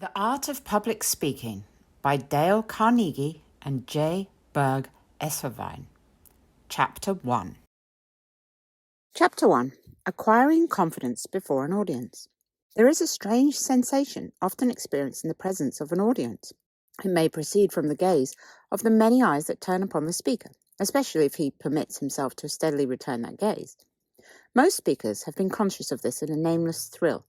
The Art of Public Speaking by Dale Carnegie and J. Berg Esserwein. Chapter 1. Chapter 1. Acquiring Confidence Before an Audience. There is a strange sensation often experienced in the presence of an audience. It may proceed from the gaze of the many eyes that turn upon the speaker, especially if he permits himself to steadily return that gaze. Most speakers have been conscious of this in a nameless thrill,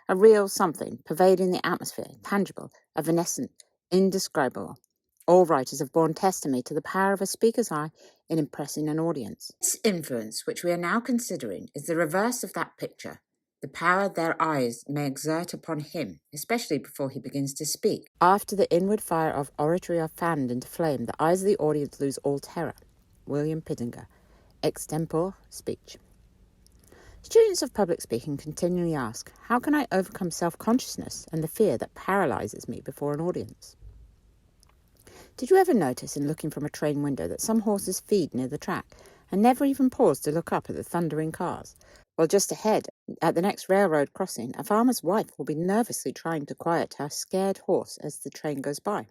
a real something pervading the atmosphere, tangible, evanescent, indescribable. All writers have borne testimony to the power of a speaker's eye in impressing an audience. This influence, which we are now considering, is the reverse of that picture, the power their eyes may exert upon him, especially before he begins to speak. After the inward fire of oratory are fanned into flame, the eyes of the audience lose all terror. William Pittinger, Extempore Speech. Students of public speaking continually ask, how can I overcome self-consciousness and the fear that paralyzes me before an audience? Did you ever notice in looking from a train window that some horses feed near the track and never even pause to look up at the thundering cars? While just ahead, at the next railroad crossing, a farmer's wife will be nervously trying to quiet her scared horse as the train goes by.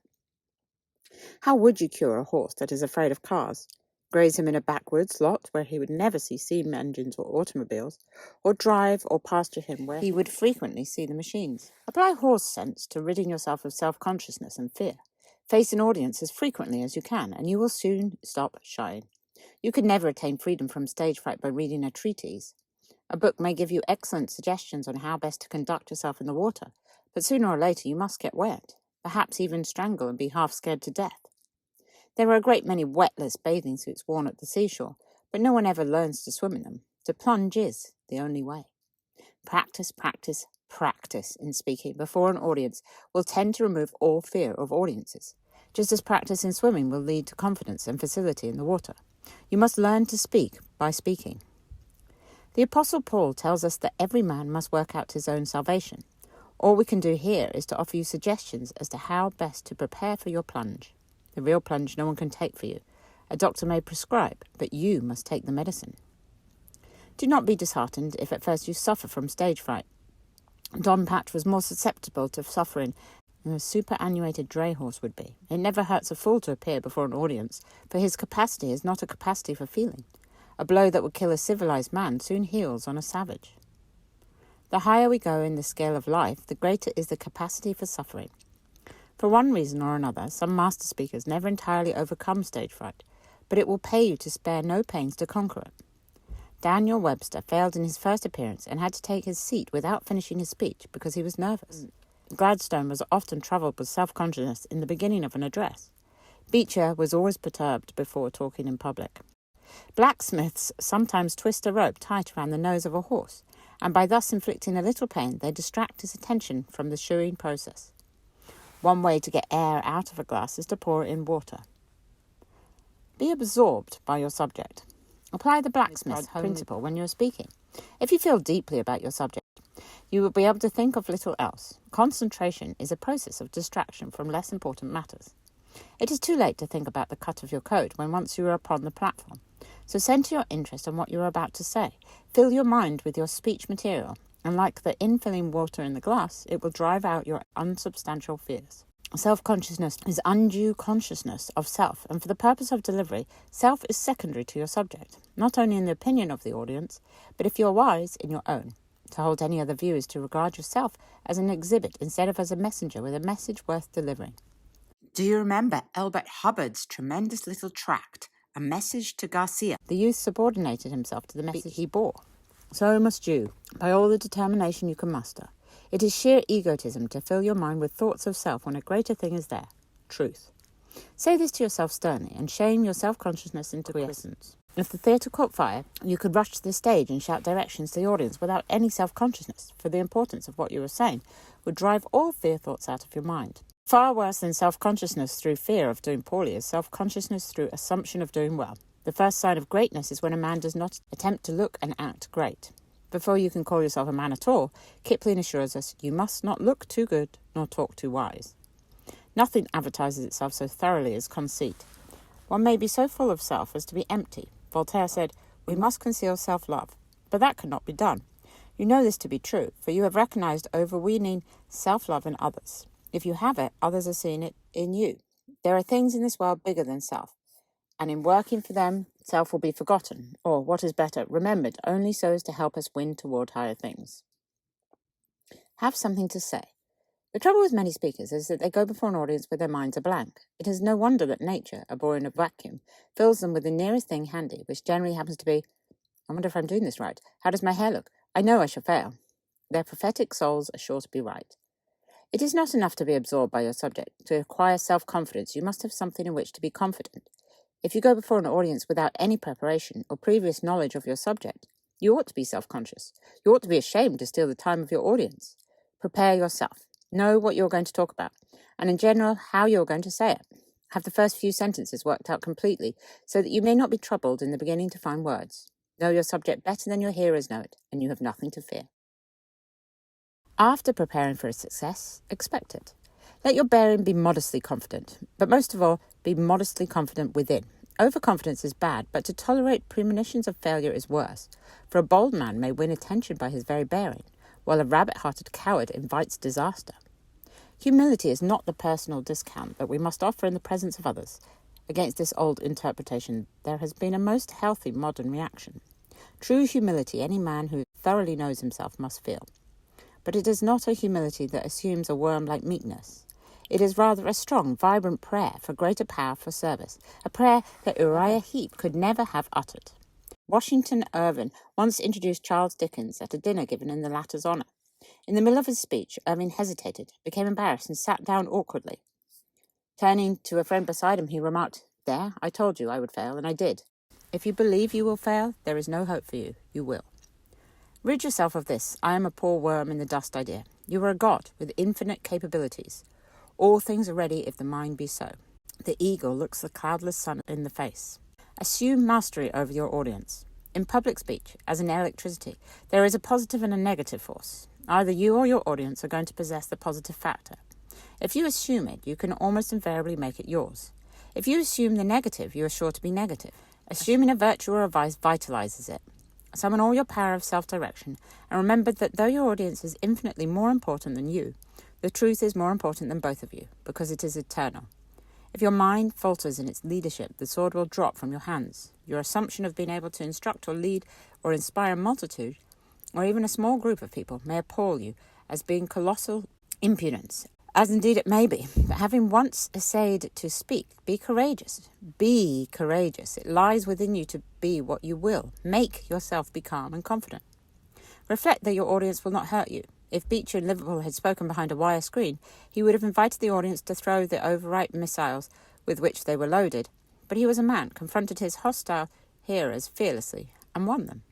How would you cure a horse that is afraid of cars? Graze him in a backwoods lot where he would never see steam engines or automobiles, or drive or pasture him where he would frequently see the machines. Apply horse sense to ridding yourself of self-consciousness and fear. Face an audience as frequently as you can, and you will soon stop shying. You could never attain freedom from stage fright by reading a treatise. A book may give you excellent suggestions on how best to conduct yourself in the water, but sooner or later you must get wet, perhaps even strangle and be half scared to death. There are a great many wetless bathing suits worn at the seashore, but no one ever learns to swim in them. To plunge is the only way. Practice, practice, practice in speaking before an audience will tend to remove all fear of audiences, just as practice in swimming will lead to confidence and facility in the water. You must learn to speak by speaking. The Apostle Paul tells us that every man must work out his own salvation. All we can do here is to offer you suggestions as to how best to prepare for your plunge. The real plunge no one can take for you. A doctor may prescribe, but you must take the medicine. Do not be disheartened if at first you suffer from stage fright. Don Patch was more susceptible to suffering than a superannuated dray horse would be. It never hurts a fool to appear before an audience, for his capacity is not a capacity for feeling. A blow that would kill a civilized man soon heals on a savage. The higher we go in the scale of life, the greater is the capacity for suffering. For one reason or another, some master speakers never entirely overcome stage fright, but it will pay you to spare no pains to conquer it. Daniel Webster failed in his first appearance and had to take his seat without finishing his speech because he was nervous. Gladstone was often troubled with self-consciousness in the beginning of an address. Beecher was always perturbed before talking in public. Blacksmiths sometimes twist a rope tight around the nose of a horse, and by thus inflicting a little pain, they distract his attention from the shoeing process. One way to get air out of a glass is to pour in water. Be absorbed by your subject. Apply the blacksmith's principle when you're speaking. If you feel deeply about your subject, you will be able to think of little else. Concentration is a process of distraction from less important matters. It is too late to think about the cut of your coat when once you are upon the platform. So center your interest on what you are about to say. Fill your mind with your speech material, and like the infilling water in the glass, it will drive out your unsubstantial fears. Self-consciousness is undue consciousness of self, and for the purpose of delivery, self is secondary to your subject, not only in the opinion of the audience, but if you are wise, in your own. To hold any other view is to regard yourself as an exhibit instead of as a messenger with a message worth delivering. Do you remember Elbert Hubbard's tremendous little tract, A Message to Garcia? The youth subordinated himself to the message he bore. So must you, by all the determination you can muster. It is sheer egotism to fill your mind with thoughts of self when a greater thing is there, truth. Say this to yourself sternly, and shame your self-consciousness into quiescence. If the theatre caught fire, you could rush to the stage and shout directions to the audience without any self-consciousness, for the importance of what you were saying would drive all fear thoughts out of your mind. Far worse than self-consciousness through fear of doing poorly is self-consciousness through assumption of doing well. The first sign of greatness is when a man does not attempt to look and act great. Before you can call yourself a man at all, Kipling assures us you must not look too good nor talk too wise. Nothing advertises itself so thoroughly as conceit. One may be so full of self as to be empty. Voltaire said, "We must conceal self-love," but that cannot be done. You know this to be true, for you have recognized overweening self-love in others. If you have it, others are seeing it in you. There are things in this world bigger than self, and in working for them, self will be forgotten, or, what is better, remembered only so as to help us win toward higher things. Have something to say. The trouble with many speakers is that they go before an audience with their minds a blank. It is no wonder that nature, a boy in a vacuum, fills them with the nearest thing handy, which generally happens to be, I wonder if I'm doing this right. How does my hair look? I know I shall fail. Their prophetic souls are sure to be right. It is not enough to be absorbed by your subject. To acquire self-confidence, you must have something in which to be confident. If you go before an audience without any preparation or previous knowledge of your subject, you ought to be self-conscious. You ought to be ashamed to steal the time of your audience. Prepare yourself. Know what you're going to talk about, and in general, how you're going to say it. Have the first few sentences worked out completely, so that you may not be troubled in the beginning to find words. Know your subject better than your hearers know it, and you have nothing to fear. After preparing for a success, expect it. Let your bearing be modestly confident, but most of all, be modestly confident within. Overconfidence is bad, but to tolerate premonitions of failure is worse, for a bold man may win attention by his very bearing, while a rabbit-hearted coward invites disaster. Humility is not the personal discount that we must offer in the presence of others. Against this old interpretation, there has been a most healthy modern reaction. True humility any man who thoroughly knows himself must feel. But it is not a humility that assumes a worm-like meekness. It is rather a strong, vibrant prayer for greater power for service, a prayer that Uriah Heep could never have uttered. Washington Irving once introduced Charles Dickens at a dinner given in the latter's honour. In the middle of his speech, Irving hesitated, became embarrassed, and sat down awkwardly. Turning to a friend beside him, he remarked, "There, I told you I would fail, and I did. If you believe you will fail, there is no hope for you. You will." Rid yourself of this, I am a poor worm in the dust idea. You are a god with infinite capabilities. All things are ready if the mind be so. The eagle looks the cloudless sun in the face. Assume mastery over your audience. In public speech, as in electricity, there is a positive and a negative force. Either you or your audience are going to possess the positive factor. If you assume it, you can almost invariably make it yours. If you assume the negative, you are sure to be negative. Assuming a virtue or a vice vitalizes it. Summon all your power of self-direction, and remember that though your audience is infinitely more important than you, the truth is more important than both of you, because it is eternal. If your mind falters in its leadership, the sword will drop from your hands. Your assumption of being able to instruct or lead or inspire a multitude, or even a small group of people, may appall you as being colossal impudence, as indeed it may be. But having once essayed to speak, be courageous. Be courageous. It lies within you to be what you will. Make yourself be calm and confident. Reflect that your audience will not hurt you. If Beecher in Liverpool had spoken behind a wire screen, he would have invited the audience to throw the overripe missiles with which they were loaded. But he was a man, confronted his hostile hearers fearlessly, and won them.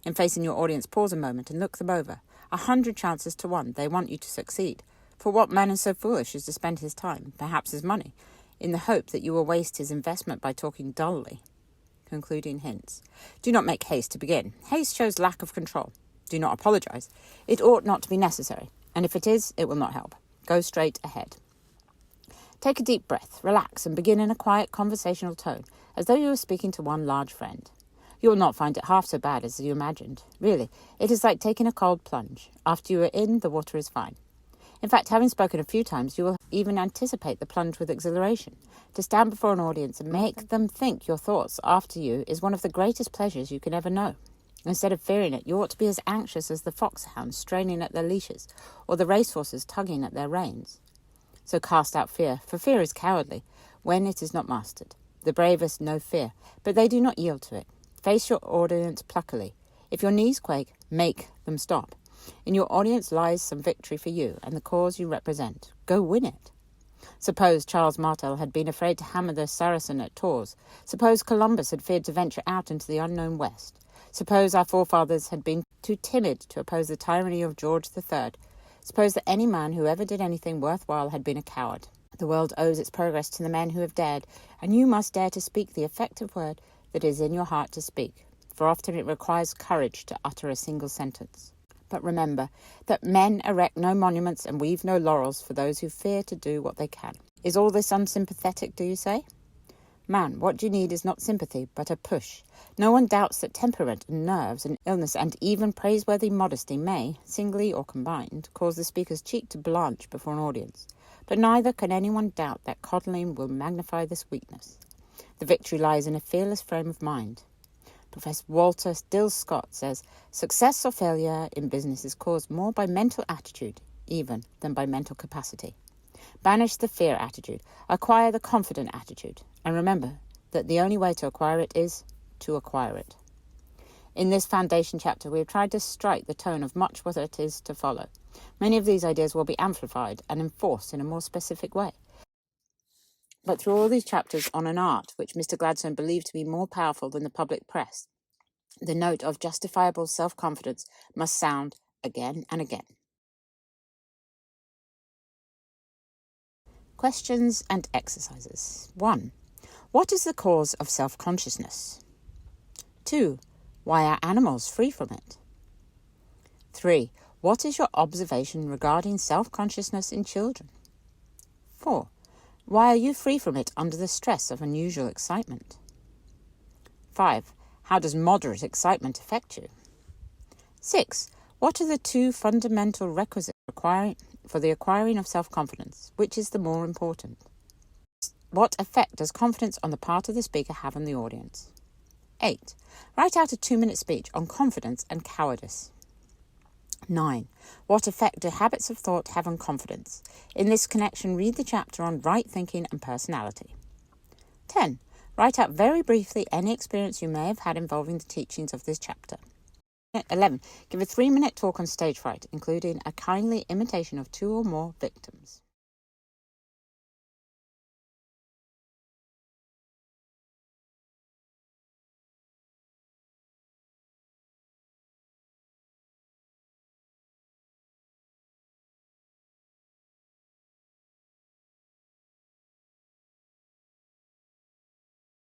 In facing your audience, pause a moment and look them over. 100 chances to 1 they want you to succeed. For what man is so foolish as to spend his time, perhaps his money, in the hope that you will waste his investment by talking dully? Concluding hints. Do not make haste to begin. Haste shows lack of control. Do not apologize. It ought not to be necessary, and if it is, it will not help. Go straight ahead. Take a deep breath, relax, and begin in a quiet conversational tone, as though you were speaking to one large friend. You will not find it half so bad as you imagined. Really, it is like taking a cold plunge. After you are in, the water is fine. In fact, having spoken a few times, you will even anticipate the plunge with exhilaration. To stand before an audience and make them think your thoughts after you is one of the greatest pleasures you can ever know. Instead of fearing it, you ought to be as anxious as the foxhounds straining at their leashes, or the racehorses tugging at their reins. So cast out fear, for fear is cowardly, when it is not mastered. The bravest know fear, but they do not yield to it. Face your audience pluckily. If your knees quake, make them stop. In your audience lies some victory for you and the cause you represent. Go win it. Suppose Charles Martel had been afraid to hammer the Saracen at Tours. Suppose Columbus had feared to venture out into the unknown West. Suppose our forefathers had been too timid to oppose the tyranny of George III. Suppose that any man who ever did anything worthwhile had been a coward. The world owes its progress to the men who have dared, and you must dare to speak the effective word that is in your heart to speak, for often it requires courage to utter a single sentence. But remember that men erect no monuments and weave no laurels for those who fear to do what they can. Is all this unsympathetic, do you say? Man, what you need is not sympathy, but a push. No one doubts that temperament and nerves and illness and even praiseworthy modesty may, singly or combined, cause the speaker's cheek to blanch before an audience. But neither can anyone doubt that coddling will magnify this weakness. The victory lies in a fearless frame of mind. Professor Walter Dill Scott says, success or failure in business is caused more by mental attitude, even, than by mental capacity. Banish the fear attitude, acquire the confident attitude, and remember that the only way to acquire it is to acquire it. In this foundation chapter, we have tried to strike the tone of much what it is to follow. Many of these ideas will be amplified and enforced in a more specific way. But through all these chapters on an art which Mr. Gladstone believed to be more powerful than the public press, the note of justifiable self-confidence must sound again and again. Questions and exercises. 1. What is the cause of self-consciousness? 2. Why are animals free from it? 3. What is your observation regarding self-consciousness in children? 4. Why are you free from it under the stress of unusual excitement? 5. How does moderate excitement affect you? 6. What are the 2 fundamental requisites for the acquiring of self-confidence? Which is the more important? What effect does confidence on the part of the speaker have on the audience? 8. Write out a 2-minute speech on confidence and cowardice. 9. What effect do habits of thought have on confidence? In this connection, read the chapter on right thinking and personality. 10. Write out very briefly any experience you may have had involving the teachings of this chapter. 11. Give a 3-minute talk on stage fright, including a kindly imitation of 2 or more victims.